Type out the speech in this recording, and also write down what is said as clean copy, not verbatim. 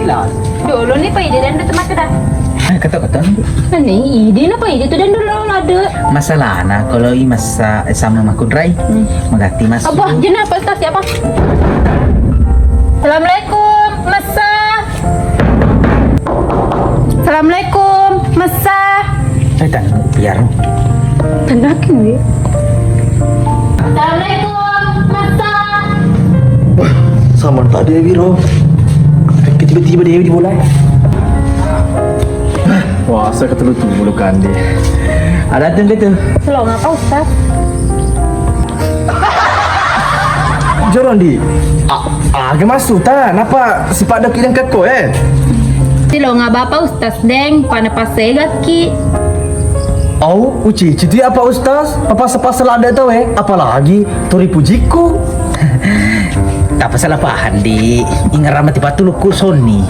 lah. Dulu nih Pak Ide dan teman kita. Kata-kata Nih, Ide na Pak Ide tu dan dulu ada. masalah na kalau i masa sama makudrai magati mas. Abah, jenah apa Ustaz siapa? Assalamualaikum, Masa. Assalamualaikum, Masa. Tangan biar. Tendakin we. Assalamualaikum, Masa. Sama tak ada Wiro. Tiba-tiba dia di bola. Wah, saya ketelu tu bulu kandi. Ada tu gitu. Selong apa Ustaz? Joron di. Agak masuk tak? Napa sifat dak yang kekok Selong apa Ustaz deng, pana pasai laki. Oh, uci, jadi apa Ustaz? Apa sepasal ada tau Apalagi tori pujiku. Tak pasal apa Handi. Ingat ramati patuluk ku Sony.